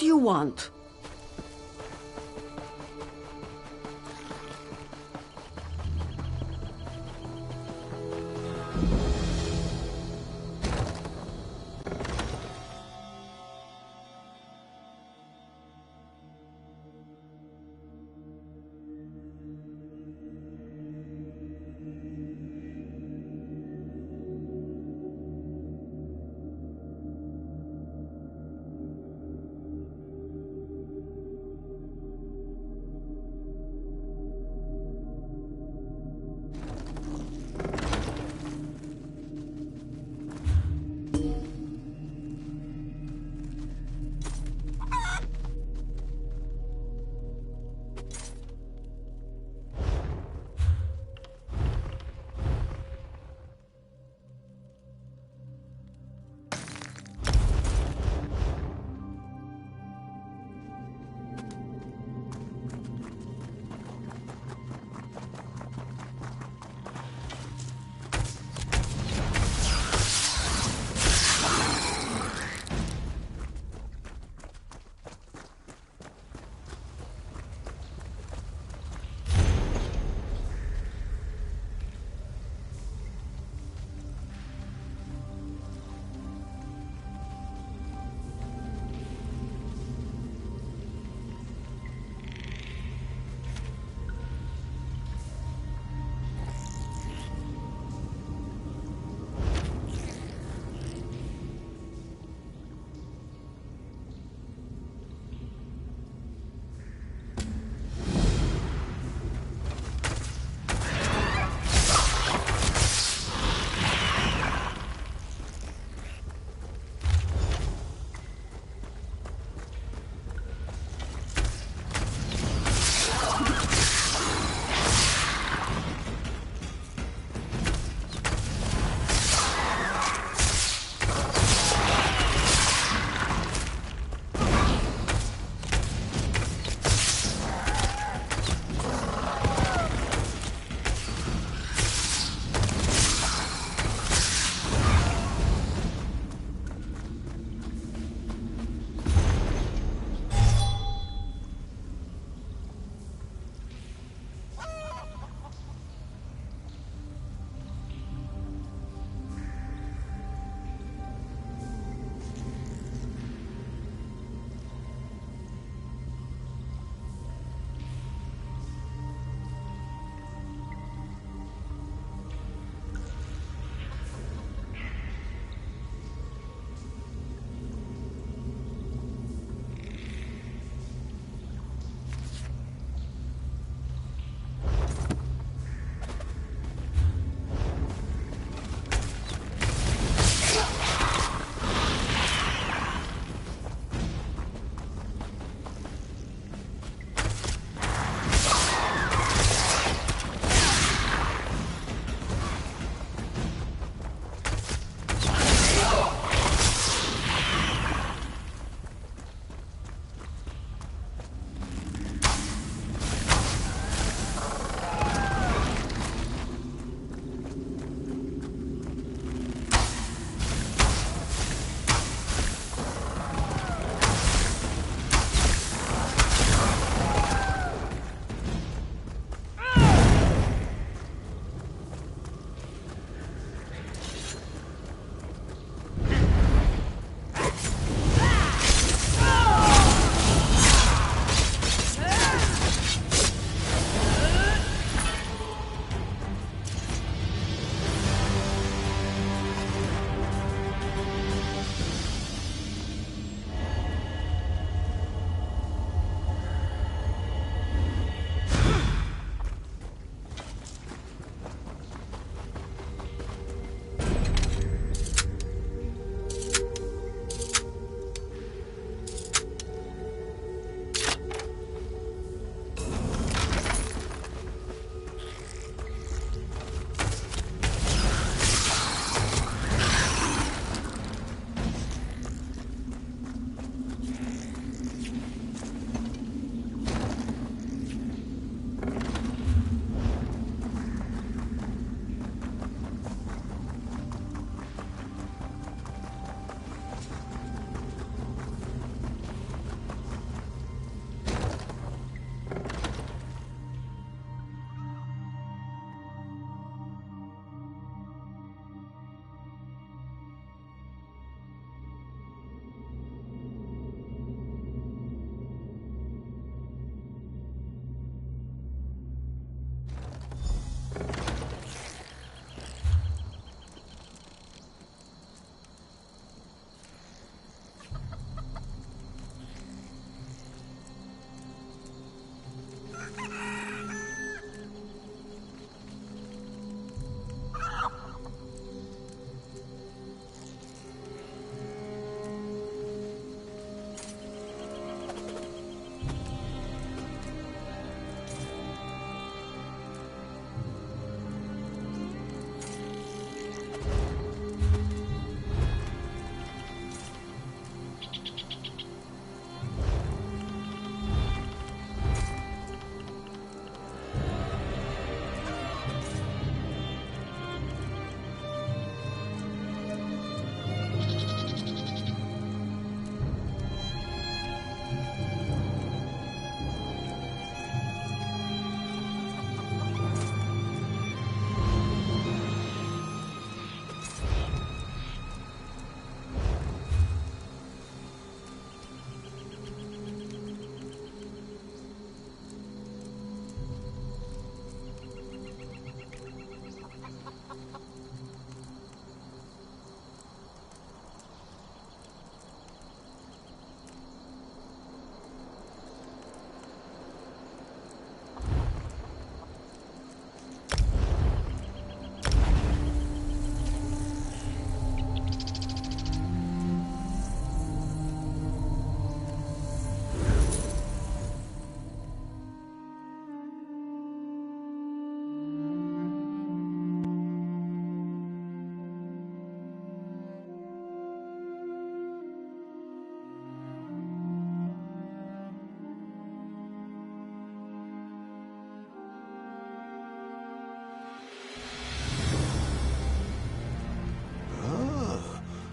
do you want?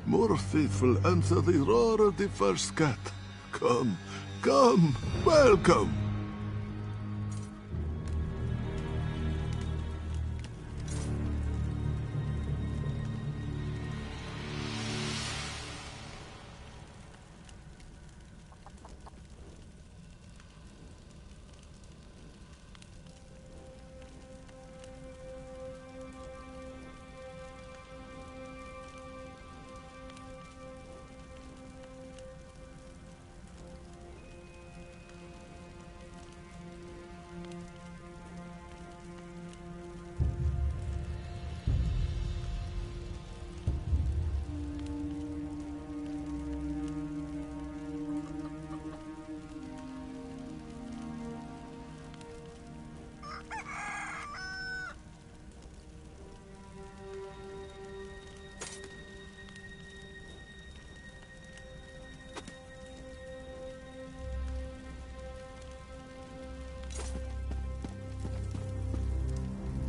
More faithful answer the roar of the first cat. Come, come, welcome.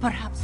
Perhaps.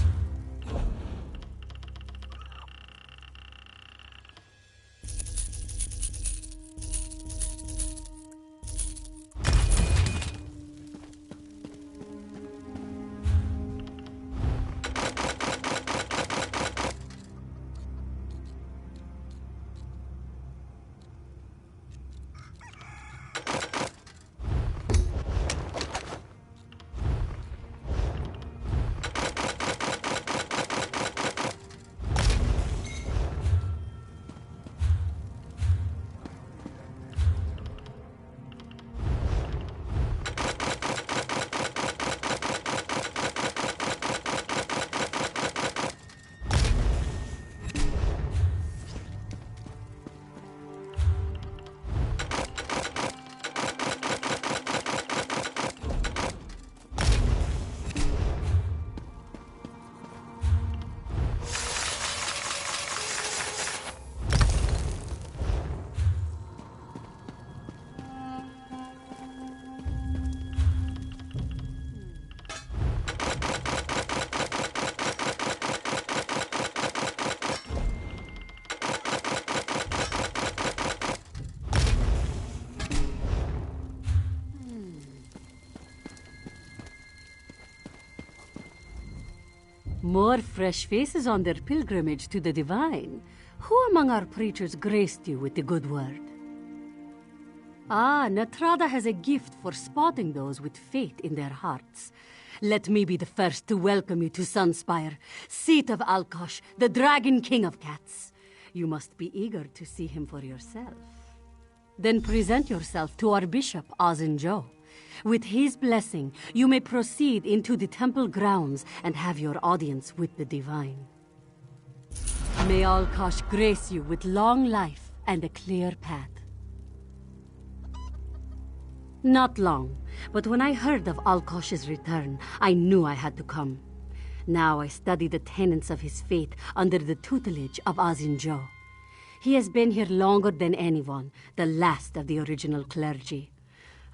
More fresh faces on their pilgrimage to the divine. Who among our preachers graced you with the good word? Ah, Natrada has a gift for spotting those with faith in their hearts. Let me be the first to welcome you to Sunspire, seat of Alkosh, the Dragon King of Cats. You must be eager to see him for yourself. Then present yourself to our bishop, Azinjo. With his blessing, you may proceed into the temple grounds and have your audience with the divine. May Alkosh grace you with long life and a clear path. Not long, but when I heard of Alkosh's return, I knew I had to come. Now I study the tenets of his faith under the tutelage of Azinjo. He has been here longer than anyone, the last of the original clergy.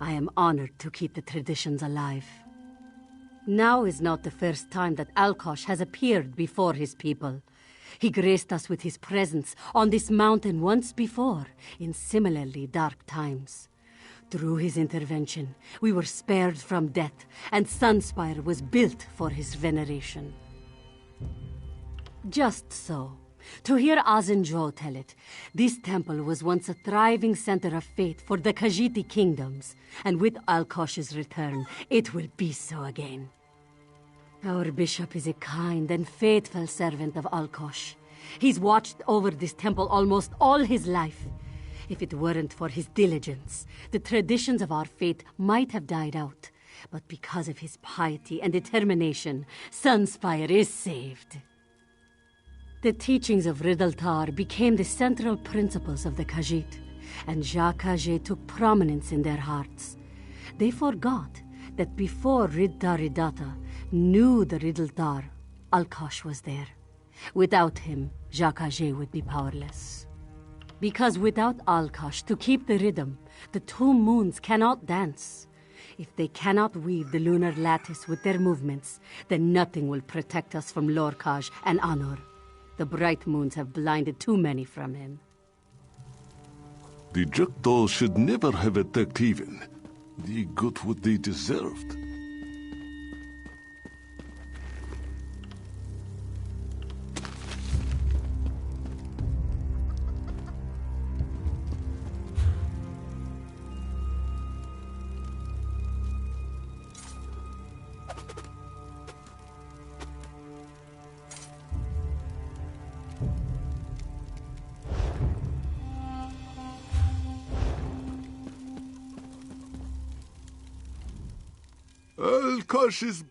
I am honored to keep the traditions alive. Now is not the first time that Alkosh has appeared before his people. He graced us with his presence on this mountain once before, in similarly dark times. Through his intervention, we were spared from death, and Sunspire was built for his veneration. Just so. To hear Azinjo tell it, this temple was once a thriving center of faith for the Khajiit kingdoms, and with Alkosh's return, it will be so again. Our bishop is a kind and faithful servant of Alkosh. He's watched over this temple almost all his life. If it weren't for his diligence, the traditions of our faith might have died out. But because of his piety and determination, Sunspire is saved. The teachings of Riddletar became the central principles of the Khajiit, and Jacques took prominence in their hearts. They forgot that before Riddaridata knew the Riddletar, Alkosh was there. Without him, Jacques would be powerless. Because without Alkosh to keep the rhythm, the two moons cannot dance. If they cannot weave the lunar lattice with their movements, then nothing will protect us from Lorkaj and Anor. The bright moons have blinded too many from him. The Jackdaw should never have attacked Haven. They got what they deserved. Alkosh is...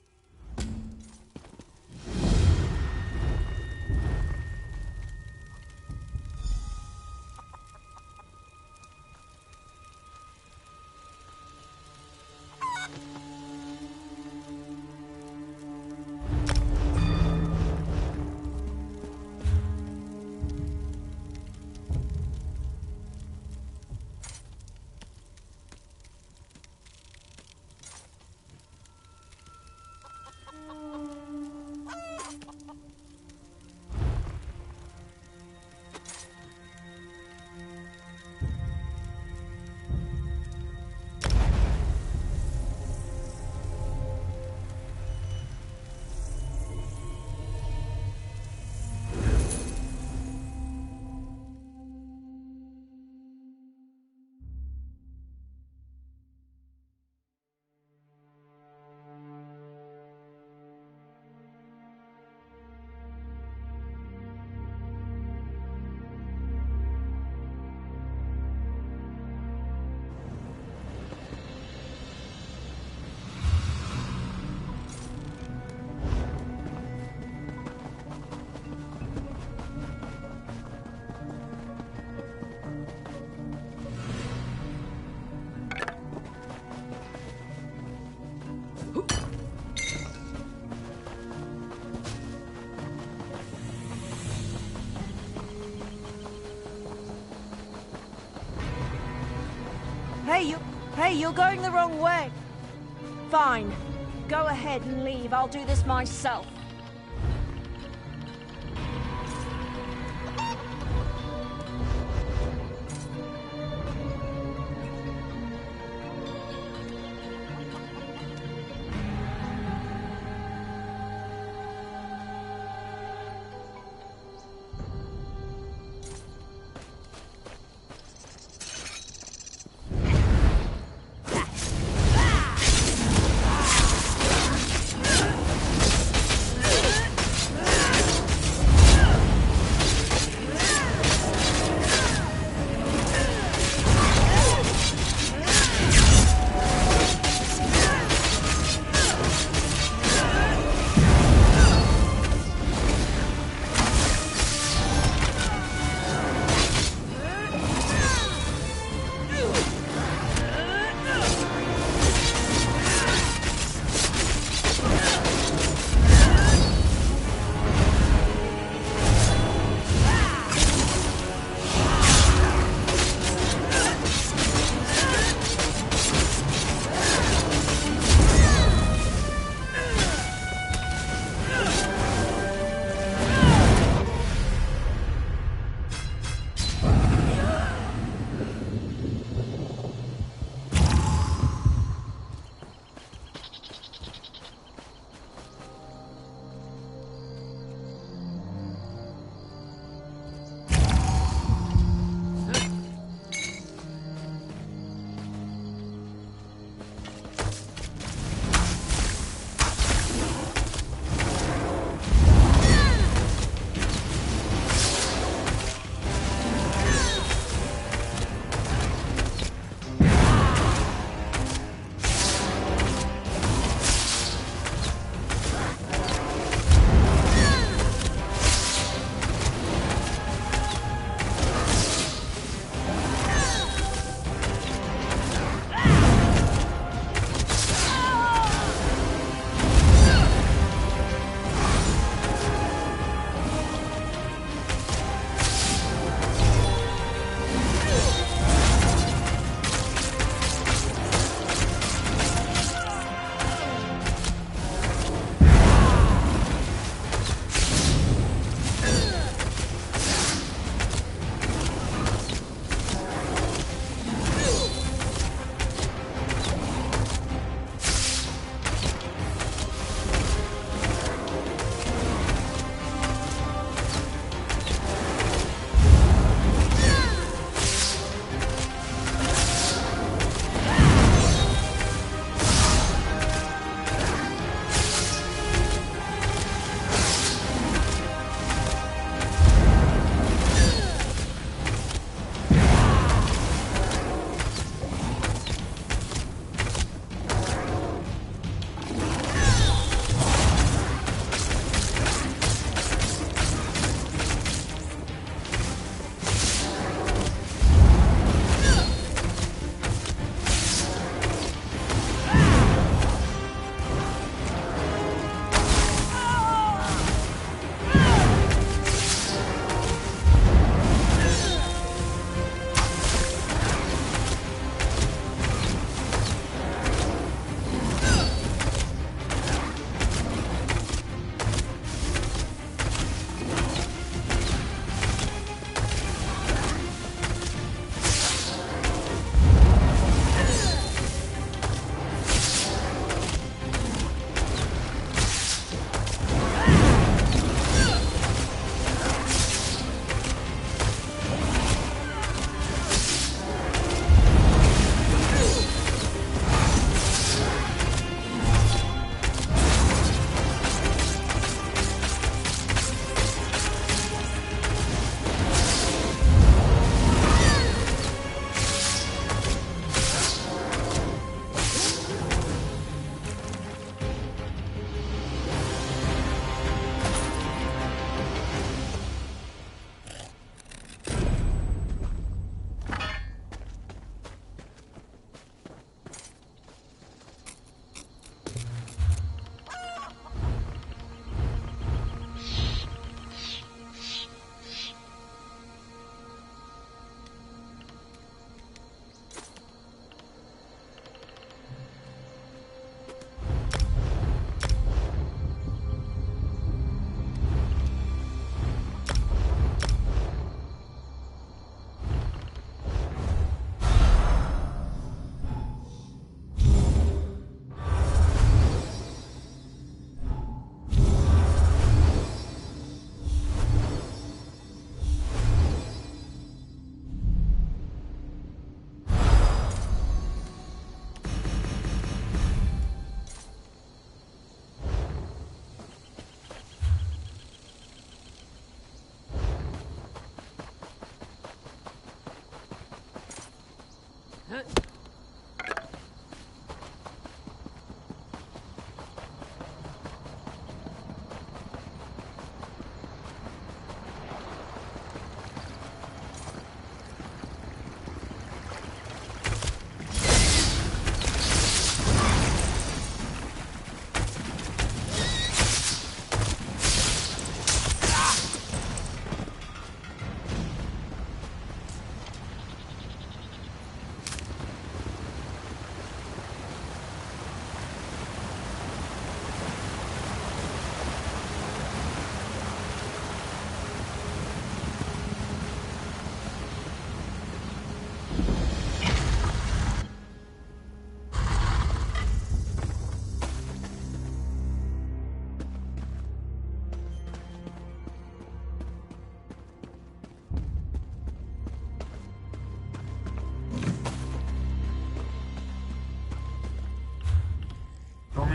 Hey, you're going the wrong way. Fine. Go ahead and leave. I'll do this myself.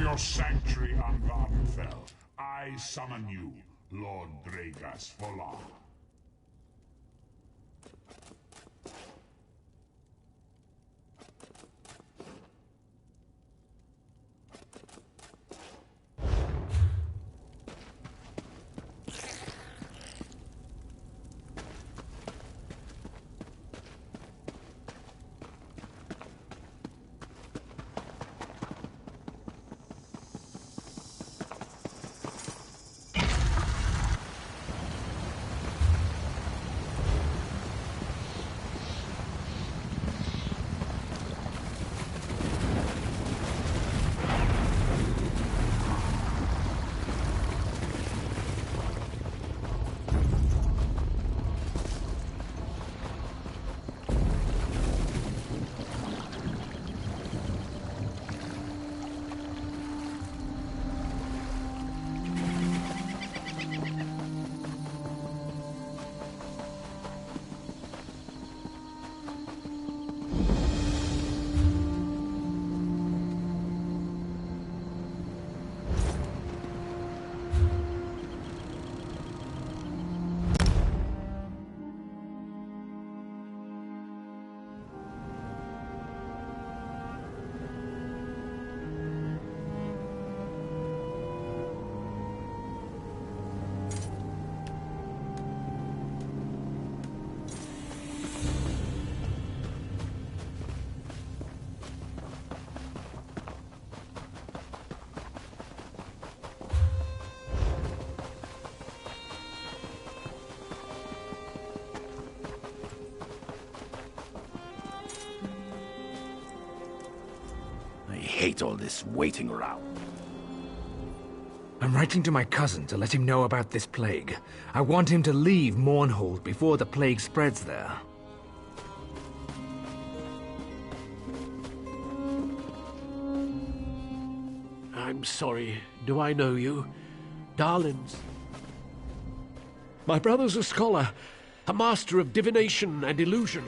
your sanctuary unguarded fell, I summon you, Lord Dragas Volar. I hate all this waiting around. I'm writing to my cousin to let him know about this plague. I want him to leave Mournhold before the plague spreads there. I'm sorry. Do I know you? Darlings. My brother's a scholar, a master of divination and illusion.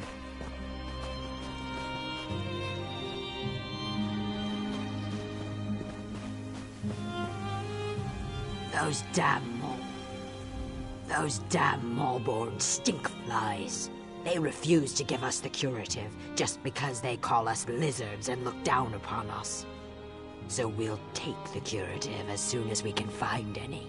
Those damn Malborn stink flies. They refuse to give us the curative just because they call us lizards and look down upon us. So we'll take the curative as soon as we can find any.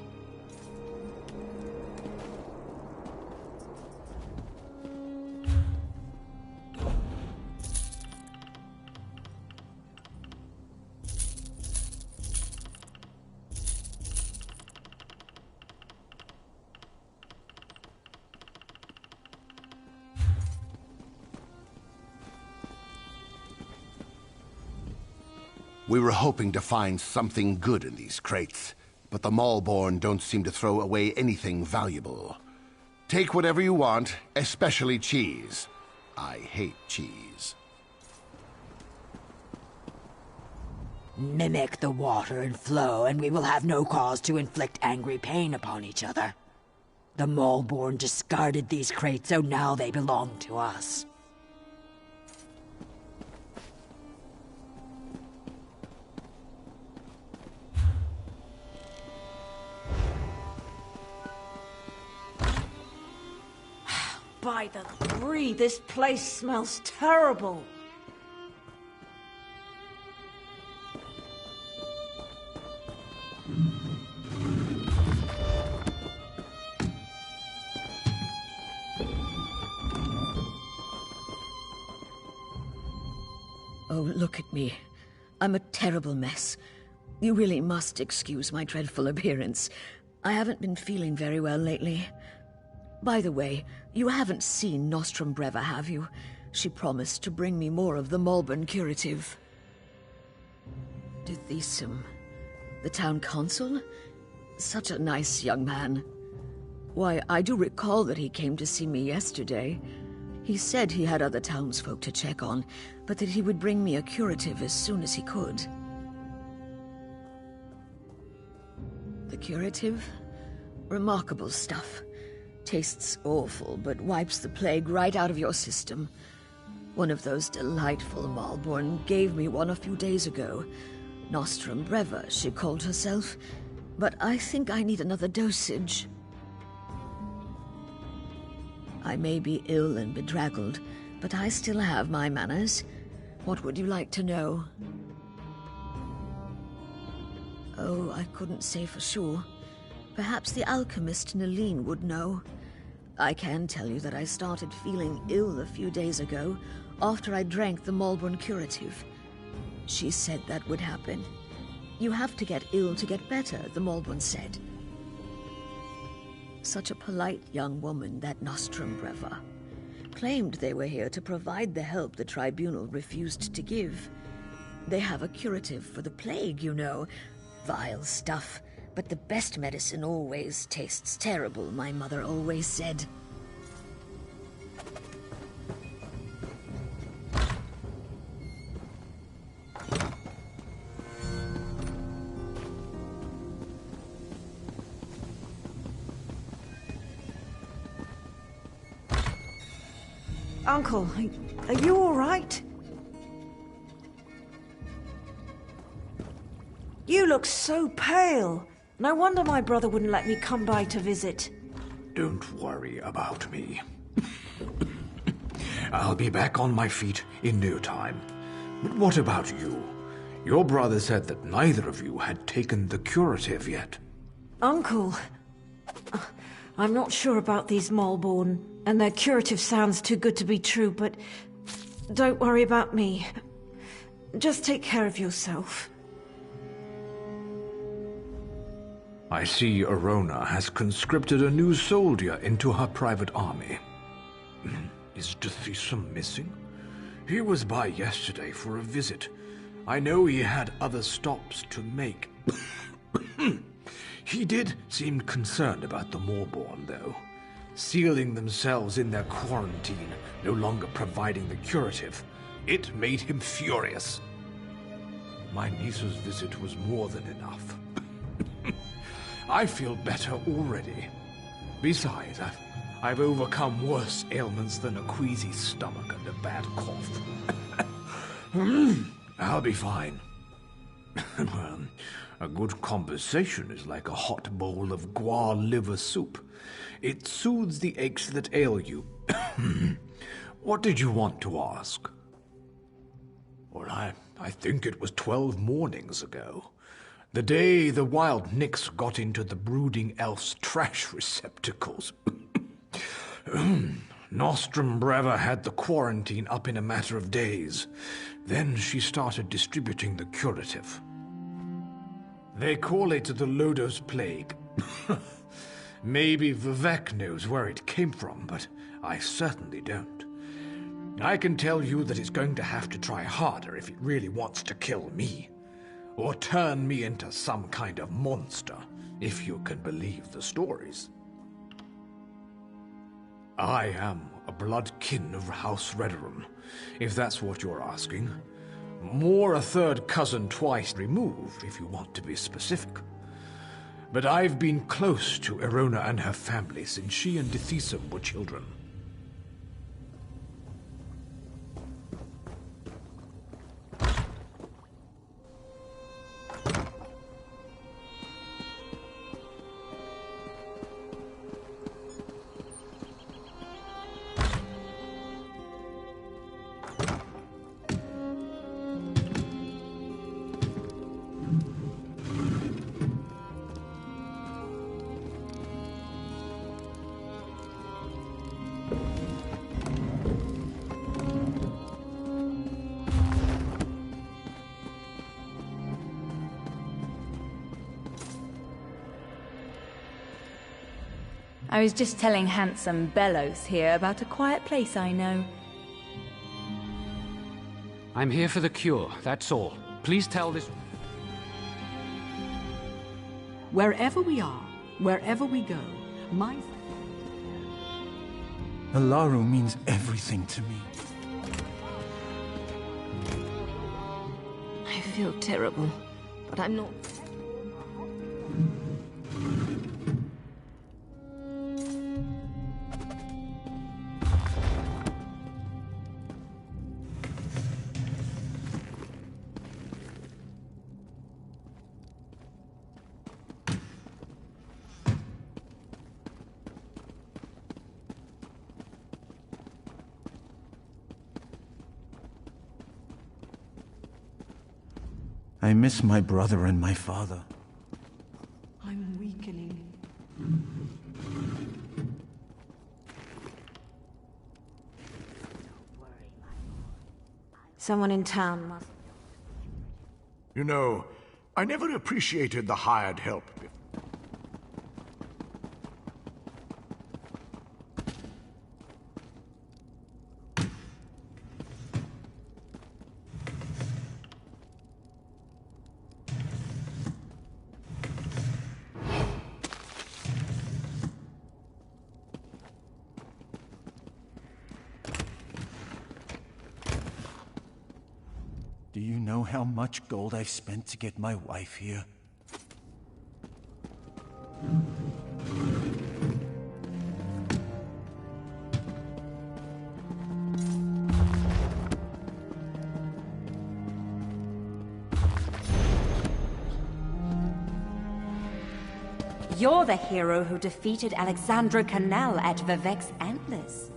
We were hoping to find something good in these crates, but the Malborn don't seem to throw away anything valuable. Take whatever you want, especially cheese. I hate cheese. Mimic the water and flow, and we will have no cause to inflict angry pain upon each other. The Malborn discarded these crates, so now they belong to us. By the three, this place smells terrible. Oh, look at me. I'm a terrible mess. You really must excuse my dreadful appearance. I haven't been feeling very well lately. By the way, you haven't seen Nostrum Breva, have you? She promised to bring me more of the Malborn curative. Dithisum, the town consul? Such a nice young man. Why, I do recall that he came to see me yesterday. He said he had other townsfolk to check on, but that he would bring me a curative as soon as he could. The curative? Remarkable stuff. Tastes awful, but wipes the plague right out of your system. One of those delightful Malborn gave me one a few days ago. Nostrum Breva, she called herself. But I think I need another dosage. I may be ill and bedraggled, but I still have my manners. What would you like to know? Oh, I couldn't say for sure. Perhaps the alchemist Nalene would know. I can tell you that I started feeling ill a few days ago after I drank the Malborn curative. She said that would happen. You have to get ill to get better, the Malborn said. Such a polite young woman, that Nostrum Breva. Claimed they were here to provide the help the tribunal refused to give. They have a curative for the plague, you know. Vile stuff. But the best medicine always tastes terrible, my mother always said. Uncle, are you all right? You look so pale. No wonder my brother wouldn't let me come by to visit. Don't worry about me. I'll be back on my feet in no time. But what about you? Your brother said that neither of you had taken the curative yet. Uncle, I'm not sure about these Malborn, and their curative sounds too good to be true, but don't worry about me. Just take care of yourself. I see Arona has conscripted a new soldier into her private army. Is TESO missing? He was by yesterday for a visit. I know he had other stops to make. He did seem concerned about the Malborn, though. Sealing themselves in their quarantine, no longer providing the curative. It made him furious. My niece's visit was more than enough. I feel better already. Besides, I've overcome worse ailments than a queasy stomach and a bad cough. I'll be fine. Well, a good conversation is like a hot bowl of guar liver soup. It soothes the aches that ail you. What did you want to ask? Well, I think it was 12 mornings ago. The day the wild Nix got into the brooding elf's trash receptacles. Nostrum Breva had the quarantine up in a matter of days. Then she started distributing the curative. They call it the Lodos Plague. Maybe Vivek knows where it came from, but I certainly don't. I can tell you that it's going to have to try harder if it really wants to kill me. Or turn me into some kind of monster, if you can believe the stories. I am a blood kin of House Redorum, if that's what you're asking. More a third cousin twice removed, if you want to be specific. But I've been close to Arona and her family since she and TESO were children. I was just telling handsome Bellows here about a quiet place I know. I'm here for the cure, that's all. Please tell this... Wherever we are, wherever we go, my... Alaru means everything to me. I feel terrible, but I'm not... I miss my brother and my father. I'm weakening. Someone in town must... You know, I never appreciated the hired help. Do you know how much gold I've spent to get my wife here? You're the hero who defeated Alexandra Canal at Vivek's Antlers.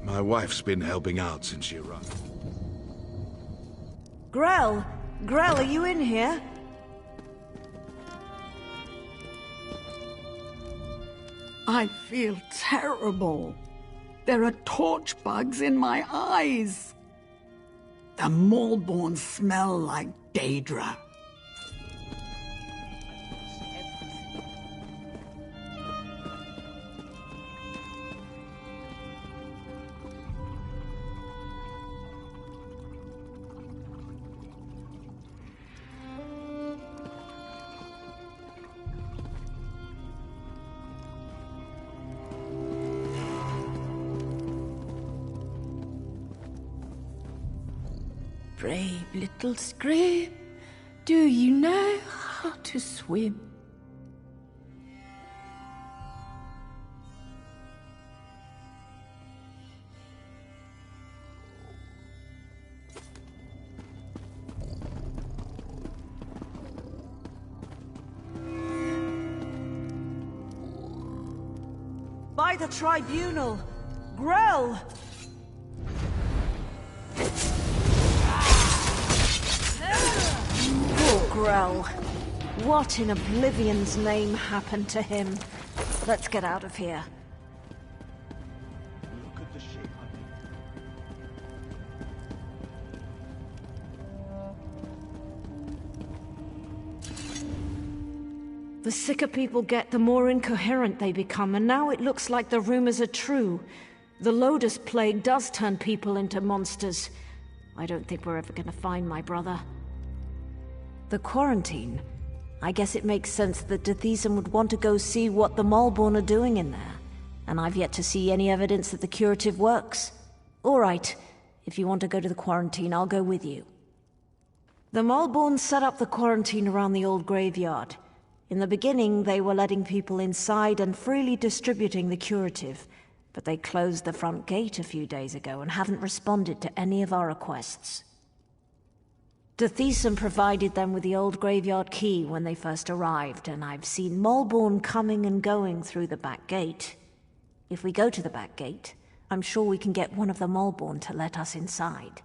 My wife's been helping out since she arrived. Grell! Grell, are you in here? I feel terrible. There are torch bugs in my eyes. The Maulborn smell like Daedra. Brave little scrape, do you know how to swim? By the tribunal! Grell! Poor Grell. What in Oblivion's name happened to him? Let's get out of here. Look at the shape of it. The sicker people get, the more incoherent they become, and now it looks like the rumors are true. The Lotus Plague does turn people into monsters. I don't think we're ever gonna find my brother. The quarantine. I guess it makes sense that TESO would want to go see what the Malborn are doing in there. And I've yet to see any evidence that the curative works. All right, if you want to go to the quarantine, I'll go with you. The Malborn set up the quarantine around the old graveyard. In the beginning, they were letting people inside and freely distributing the curative, but they closed the front gate a few days ago and haven't responded to any of our requests. TESO provided them with the old graveyard key when they first arrived, and I've seen Malborn coming and going through the back gate. If we go to the back gate, I'm sure we can get one of the Malborn to let us inside.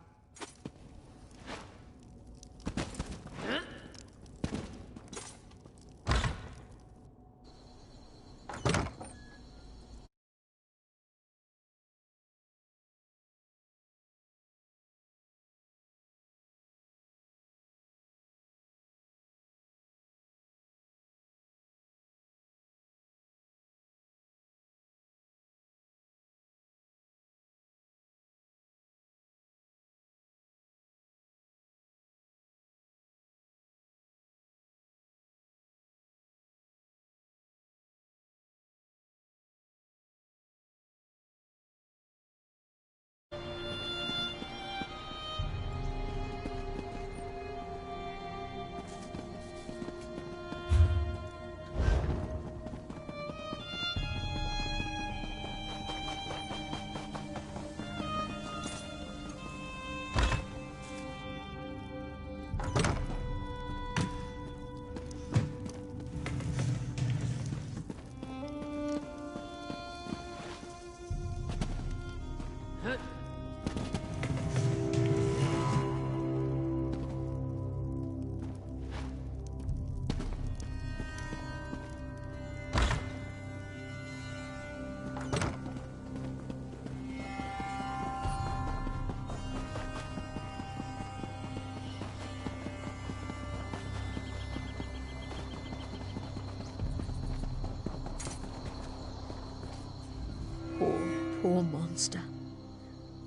Poor monster.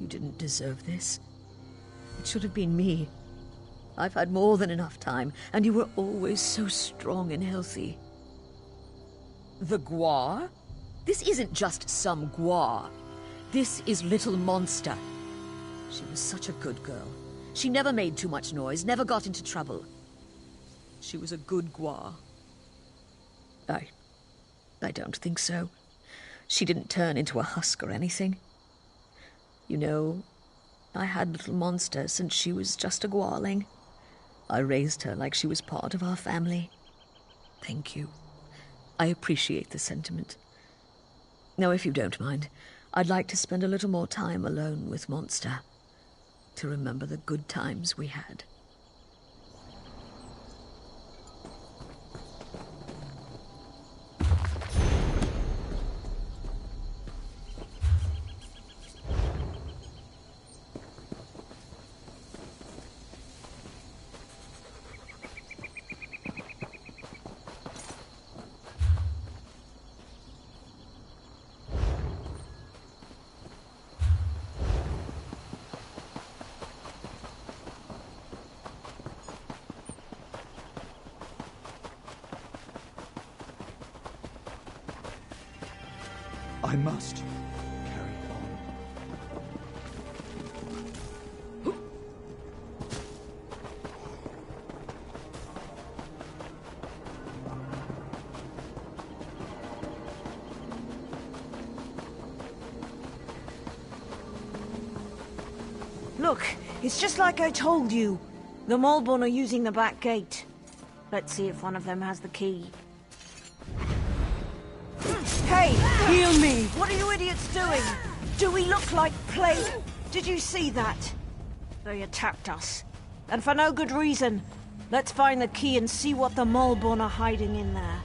You didn't deserve this. It should have been me. I've had more than enough time, and you were always so strong and healthy. The Gua? This isn't just some Gua. This is Little Monster. She was such a good girl. She never made too much noise, never got into trouble. She was a good Gua. I don't think so. She didn't turn into a husk or anything. You know, I had Little Monster since she was just a Gualing. I raised her like she was part of our family. Thank you. I appreciate the sentiment. Now, if you don't mind, I'd like to spend a little more time alone with Monster, to remember the good times we had. I must carry on. Look, it's just like I told you. The Malborn are using the back gate. Let's see if one of them has the key. Hey, heal me! What are you idiots doing? Do we look like plague? Did you see that? They attacked us. And for no good reason. Let's find the key and see what the Malborn are hiding in there.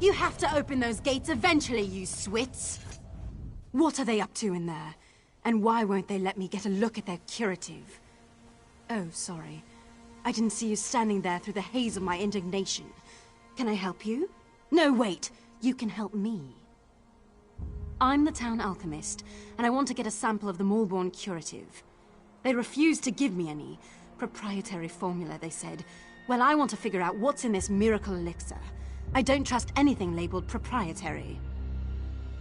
You have to open those gates eventually, you swits! What are they up to in there? And why won't they let me get a look at their curative? Oh, sorry. I didn't see you standing there through the haze of my indignation. Can I help you? No, wait! You can help me. I'm the town alchemist, and I want to get a sample of the Malborn curative. They refused to give me any. Proprietary formula, they said. Well, I want to figure out what's in this miracle elixir. I don't trust anything labeled proprietary.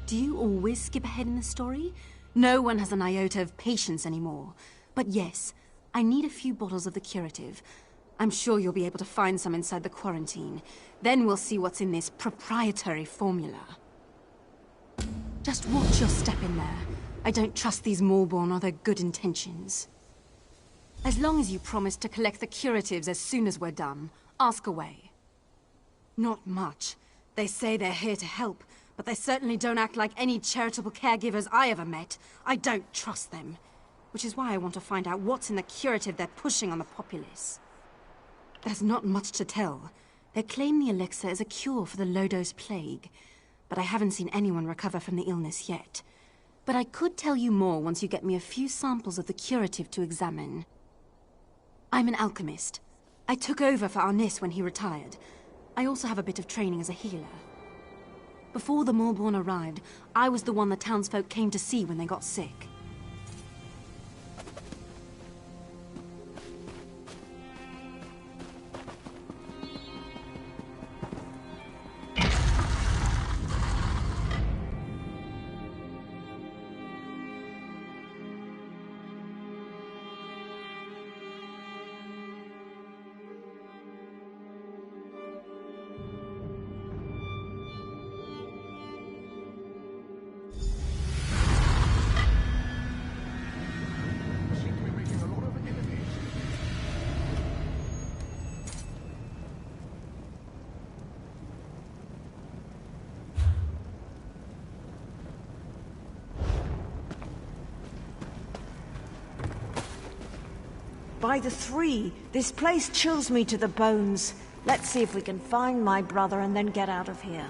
Do you always skip ahead in the story? No one has an iota of patience anymore. But yes, I need a few bottles of the curative. I'm sure you'll be able to find some inside the quarantine. Then we'll see what's in this proprietary formula. Just watch your step in there. I don't trust these Malborn or their good intentions. As long as you promise to collect the curatives as soon as we're done, ask away. Not much. They say they're here to help, but they certainly don't act like any charitable caregivers I ever met. I don't trust them. Which is why I want to find out what's in the curative they're pushing on the populace. There's not much to tell. They claim the elixir is a cure for the Lodos plague, but I haven't seen anyone recover from the illness yet. But I could tell you more once you get me a few samples of the curative to examine. I'm an alchemist. I took over for Arnis when he retired. I also have a bit of training as a healer. Before the Malborn arrived, I was the one the townsfolk came to see when they got sick. By the three, this place chills me to the bones. Let's see if we can find my brother and then get out of here.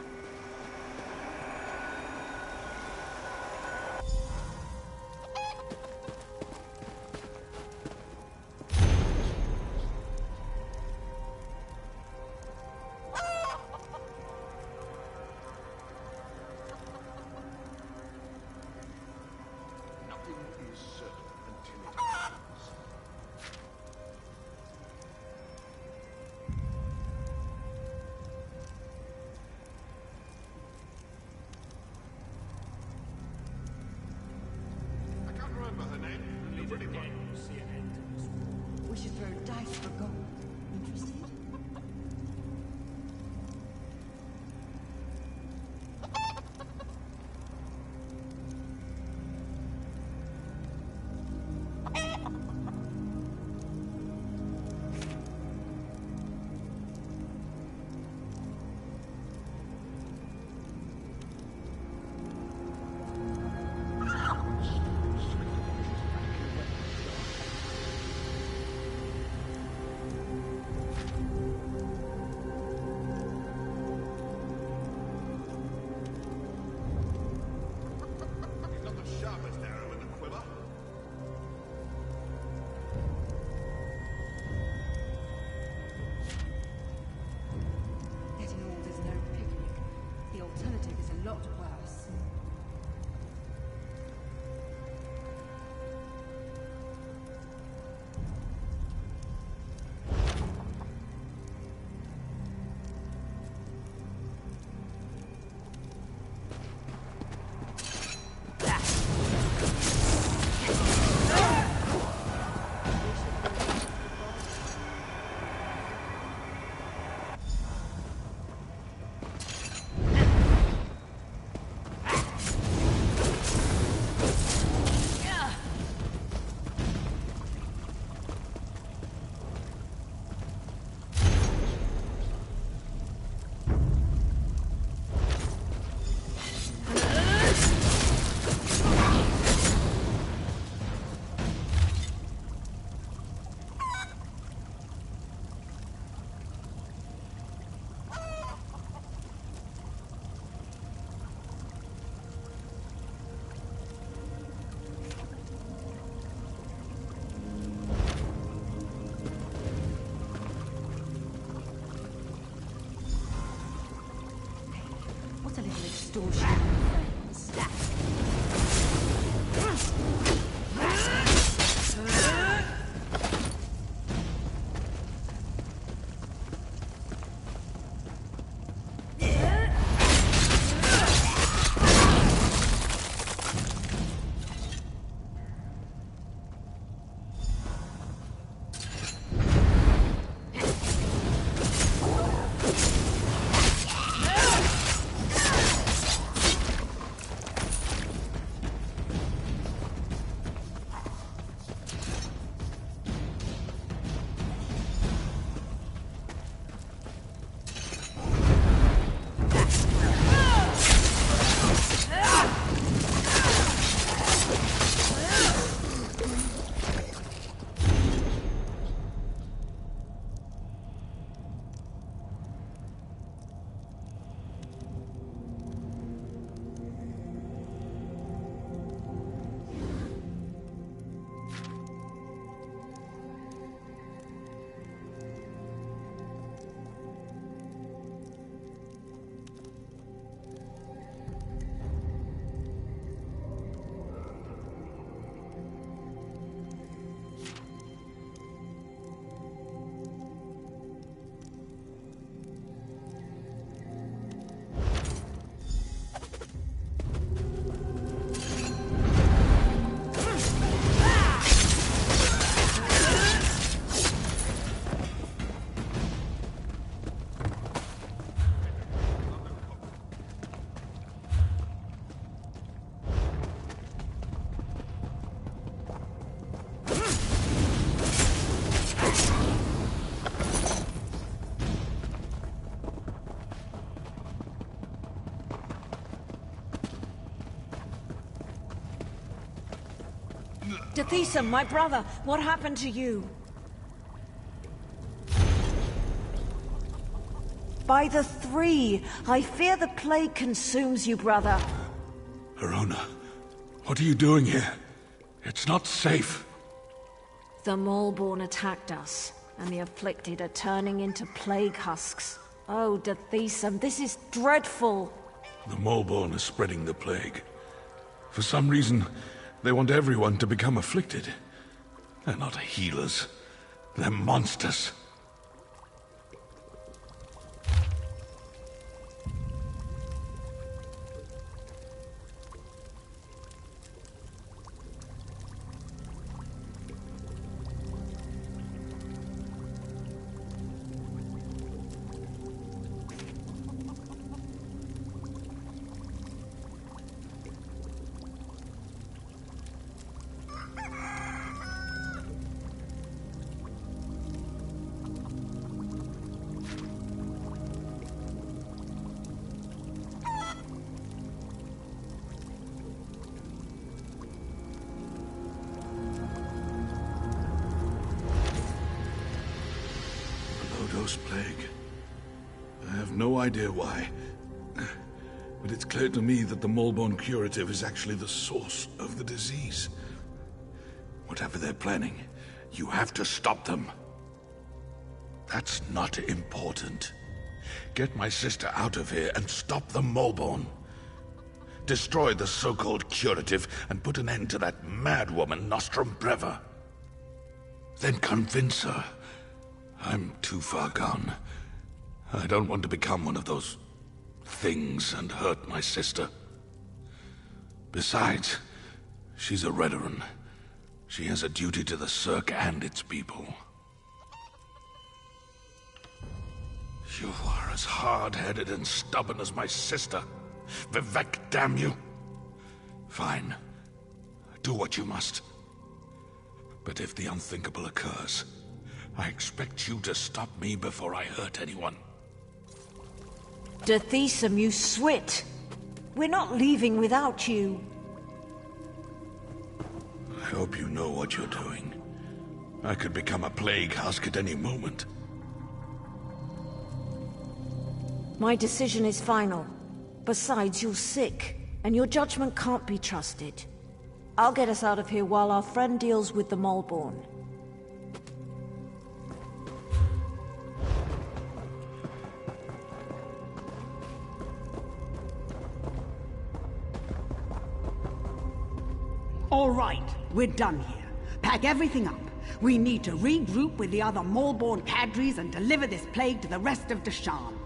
We should throw dice for gold. Interested? extortion and friends. TESO, my brother, what happened to you? By the three, I fear the plague consumes you, brother. Arona, what are you doing here? It's not safe. The Maulborn attacked us, and the afflicted are turning into plague husks. Oh, TESO, this is dreadful. The Maulborn is spreading the plague. For some reason, they want everyone to become afflicted. They're not healers. They're monsters. Plague. I have no idea why, but it's clear to me that the Maulborn curative is actually the source of the disease. Whatever they're planning, you have to stop them. That's not important. Get my sister out of here and stop the Maulborn. Destroy the so-called curative and put an end to that mad woman Nostrum Breva. Then convince her. I'm too far gone. I don't want to become one of those things and hurt my sister. Besides, she's a Redoran. She has a duty to the Cirque and its people. You are as hard-headed and stubborn as my sister. Vivek, damn you! Fine. Do what you must. But if the unthinkable occurs, I expect you to stop me before I hurt anyone. TESO, you swit! We're not leaving without you. I hope you know what you're doing. I could become a plague husk at any moment. My decision is final. Besides, you're sick, and your judgment can't be trusted. I'll get us out of here while our friend deals with the Maulborn. All right, we're done here. Pack everything up. We need to regroup with the other Maulborn cadres and deliver this plague to the rest of Deshan.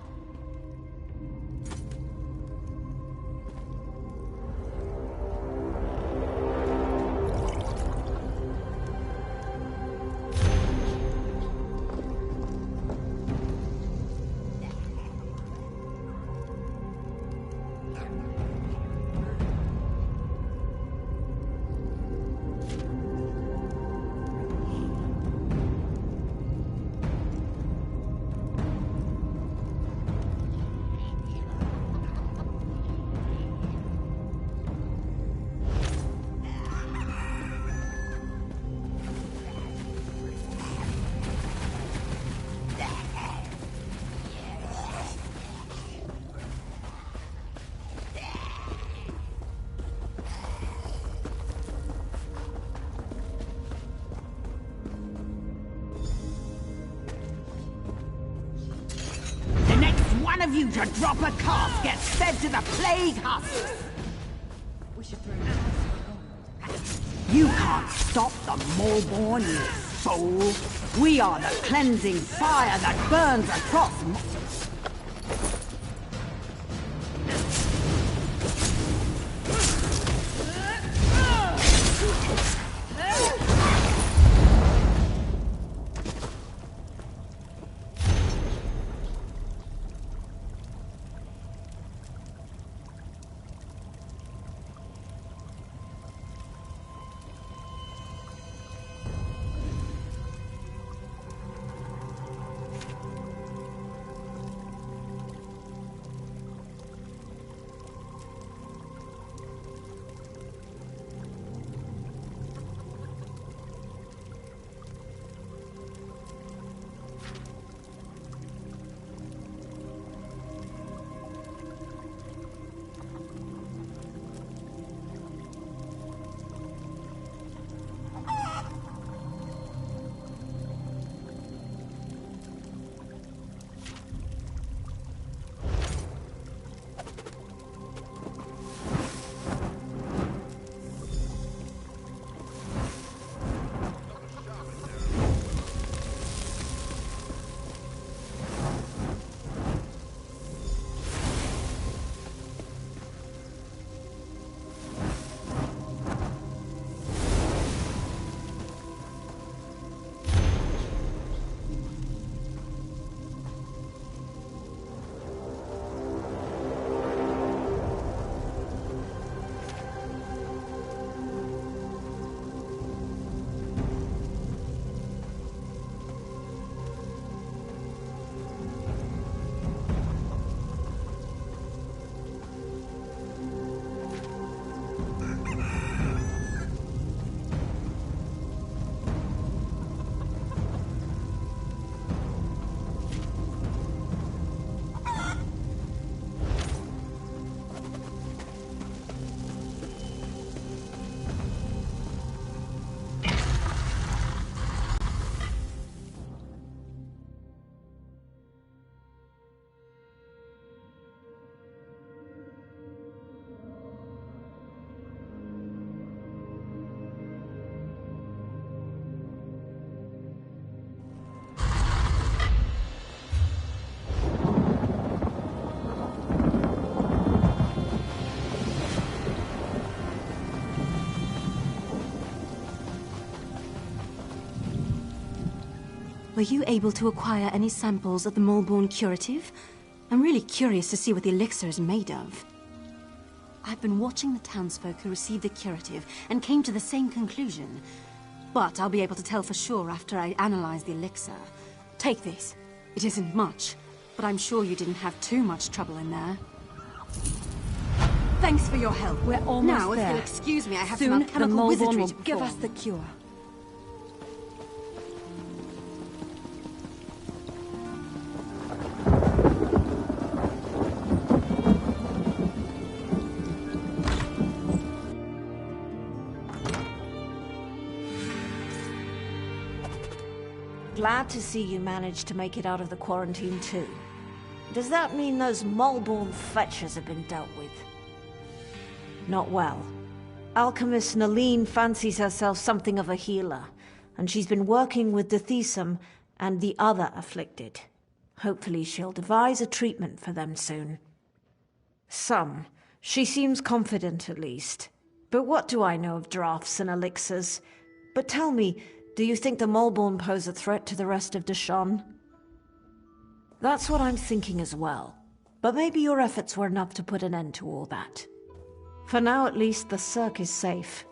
One of you to drop a calf gets fed to the plague husk! We should throw out. You can't stop the Maulborn, you fool! We are the cleansing fire that burns across Were you able to acquire any samples of the Maulborn curative? I'm really curious to see what the elixir is made of. I've been watching the townsfolk who received the curative and came to the same conclusion. But I'll be able to tell for sure after I analyze the elixir. Take this. It isn't much, but I'm sure you didn't have too much trouble in there. Thanks for your help. We're almost now, there. If you'll excuse me, I have Soon, some alchemical the Maulborn wizardry will to give perform. us the cure. Glad to see you managed to make it out of the quarantine too. Does that mean those Maulborn fetchers have been dealt with? Not well. Alchemist Naline fancies herself something of a healer, and she's been working with the TESO and the other afflicted. Hopefully she'll devise a treatment for them soon. Some. She seems confident at least. But what do I know of drafts and elixirs? But tell me, do you think the Molborn pose a threat to the rest of Deshawn? That's what I'm thinking as well. But maybe your efforts were enough to put an end to all that. For now at least, the Cirque is safe.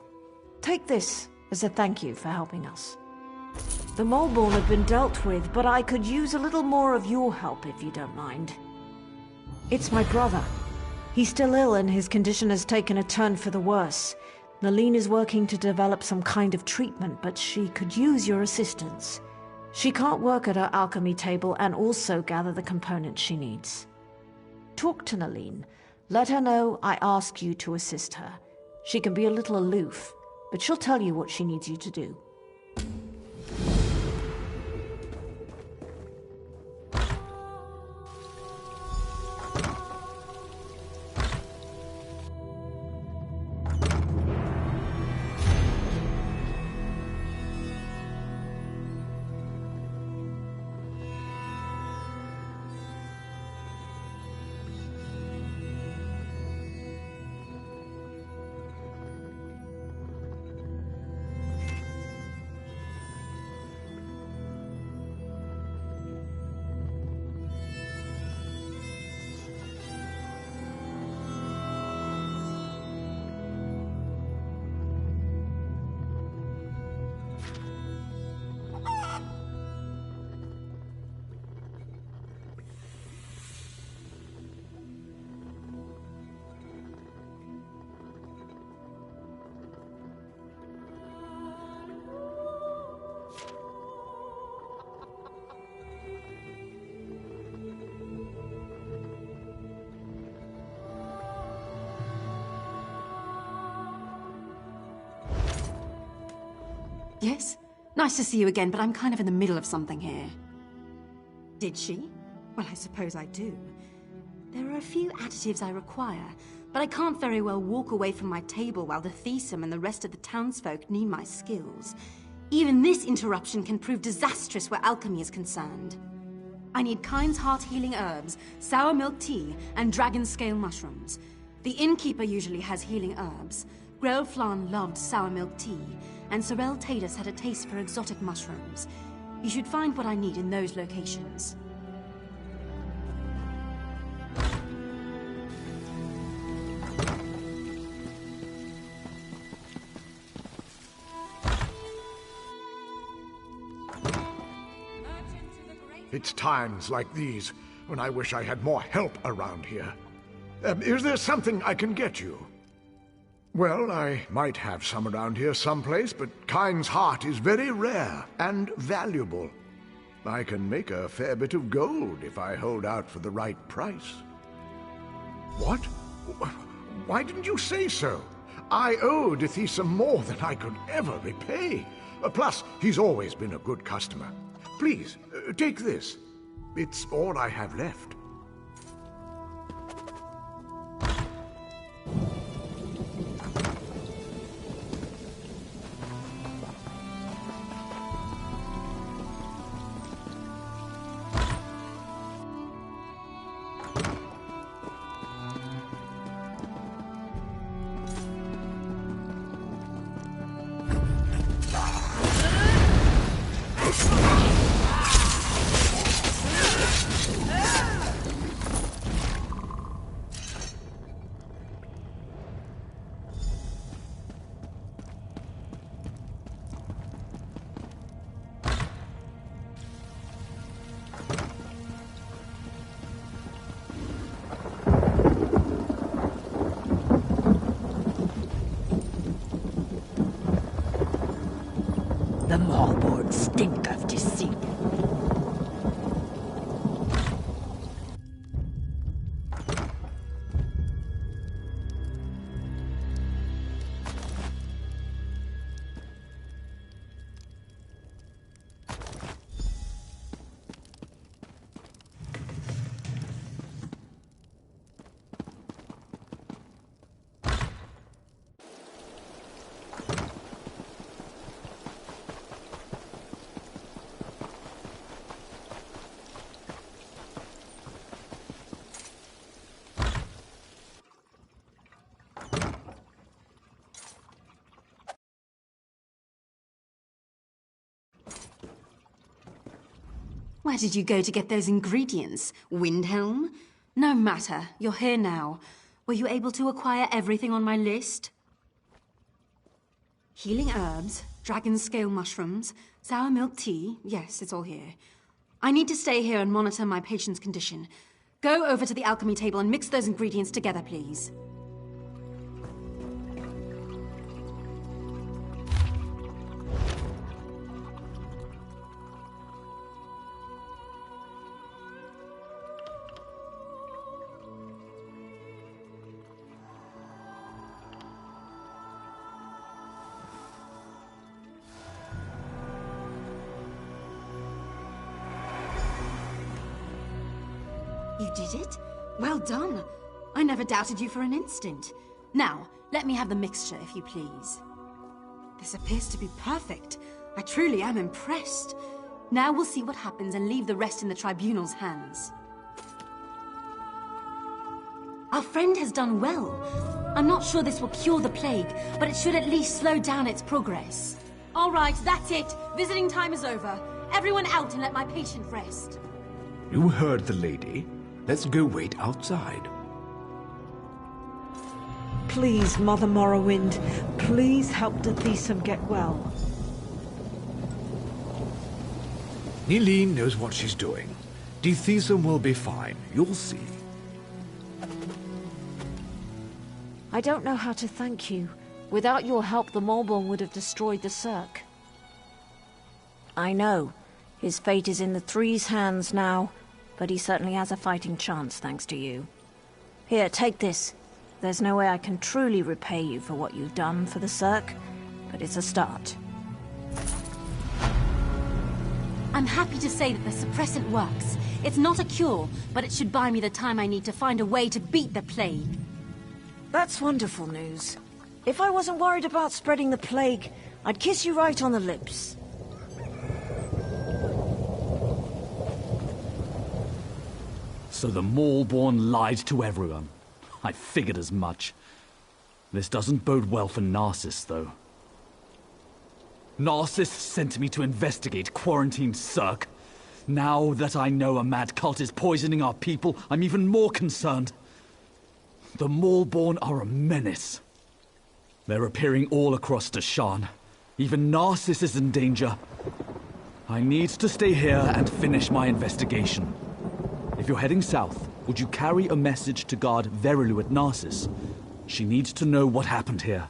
Take this as a thank you for helping us. The Molborn have been dealt with, but I could use a little more of your help if you don't mind. It's my brother. He's still ill and his condition has taken a turn for the worse. Naline is working to develop some kind of treatment, but she could use your assistance. She can't work at her alchemy table and also gather the components she needs. Talk to Naline. Let her know I ask you to assist her. She can be a little aloof, but she'll tell you what she needs you to do. Yes? Nice to see you again, but I'm kind of in the middle of something here. Did she? Well, I suppose I do. There are a few additives I require, but I can't very well walk away from my table while the TESO and the rest of the townsfolk need my skills. Even this interruption can prove disastrous where alchemy is concerned. I need Kind's Heart healing herbs, sour milk tea, and dragon scale mushrooms. The innkeeper usually has healing herbs. Grell Flan loved sour milk tea, and Sorel Tatus had a taste for exotic mushrooms. You should find what I need in those locations. It's times like these when I wish I had more help around here. Is there something I can get you? Well, I might have some around here someplace, but Kind's Heart is very rare and valuable. I can make a fair bit of gold if I hold out for the right price. What? Why didn't you say so? I owe TESO more than I could ever repay. Plus, he's always been a good customer. Please, take this. It's all I have left. The Malborn stink of deceit. Where did you go to get those ingredients? Windhelm? No matter. You're here now. Were you able to acquire everything on my list? Healing herbs, dragon scale mushrooms, sour milk tea. Yes, it's all here. I need to stay here and monitor my patient's condition. Go over to the alchemy table and mix those ingredients together, please. You did it? Well done. I never doubted you for an instant. Now, let me have the mixture, if you please. This appears to be perfect. I truly am impressed. Now we'll see what happens and leave the rest in the tribunal's hands. Our friend has done well. I'm not sure this will cure the plague, but it should at least slow down its progress. All right, that's it. Visiting time is over. Everyone out and let my patient rest. You heard the lady. Let's go wait outside. Please, Mother Morrowind, please help Tethesum get well. Eileen knows what she's doing. Tethesum will be fine. You'll see. I don't know how to thank you. Without your help, the Molborn would have destroyed the Cirque. I know. His fate is in the Three's hands now, but he certainly has a fighting chance thanks to you. Here, take this. There's no way I can truly repay you for what you've done for the Cirque, but it's a start. I'm happy to say that the suppressant works. It's not a cure, but it should buy me the time I need to find a way to beat the plague. That's wonderful news. If I wasn't worried about spreading the plague, I'd kiss you right on the lips. So the Molborn lied to everyone. I figured as much. This doesn't bode well for Narcissus, though. Narcissus sent me to investigate quarantined Cirque. Now that I know a mad cult is poisoning our people, I'm even more concerned. The Molborn are a menace. They're appearing all across Deshaan. Even Narcissus is in danger. I need to stay here and finish my investigation. If you're heading south, would you carry a message to guard Verilu at Narcissus? She needs to know what happened here.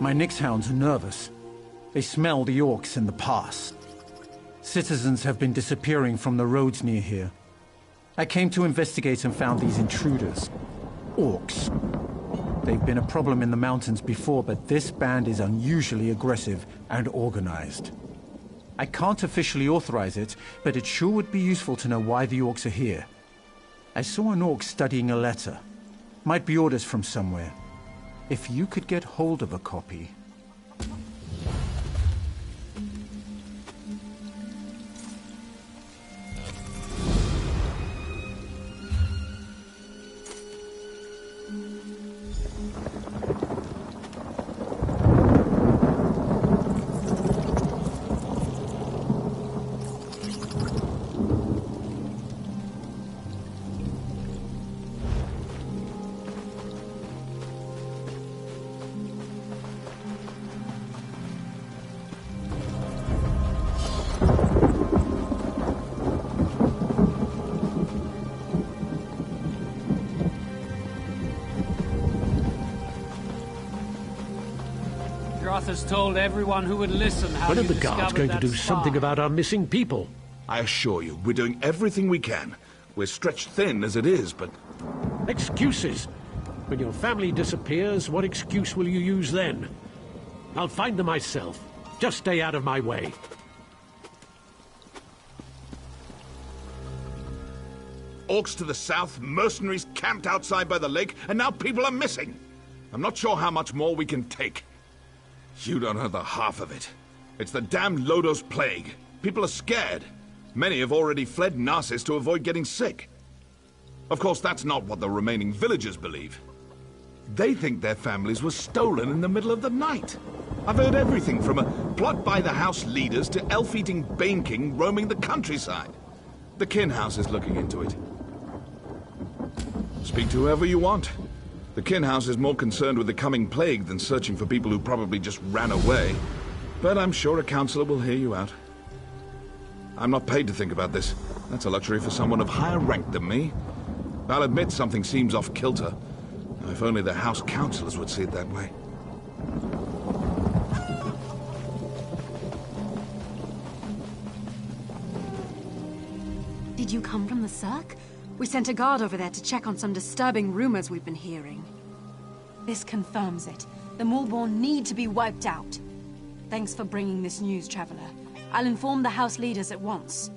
My Nyx hounds are nervous. They smell the orcs in the pass. Citizens have been disappearing from the roads near here. I came to investigate and found these intruders. Orcs. They've been a problem in the mountains before, but this band is unusually aggressive and organized. I can't officially authorize it, but it sure would be useful to know why the orcs are here. I saw an orc studying a letter. Might be orders from somewhere. If you could get hold of a copy... has told everyone who would listen how When are you the guards discovered going to that do spy. something about our missing people? I assure you, we're doing everything we can. We're stretched thin as it is, but... Excuses! When your family disappears, what excuse will you use then? I'll find them myself. Just stay out of my way. Orcs to the south, mercenaries camped outside by the lake, and now people are missing. I'm not sure how much more we can take. You don't know the half of it. It's the damned Lodos plague. People are scared. Many have already fled Narcissus to avoid getting sick. Of course, that's not what the remaining villagers believe. They think their families were stolen in the middle of the night. I've heard everything from a plot by the house leaders to elf-eating Bane King roaming the countryside. The Kin House is looking into it. Speak to whoever you want. The Kin House is more concerned with the coming plague than searching for people who probably just ran away. But I'm sure a counselor will hear you out. I'm not paid to think about this. That's a luxury for someone of higher rank than me. I'll admit something seems off kilter. If only the house counselors would see it that way. Did you come from the Cirque? We sent a guard over there to check on some disturbing rumors we've been hearing. This confirms it. The Maulborn need to be wiped out. Thanks for bringing this news, Traveler. I'll inform the house leaders at once.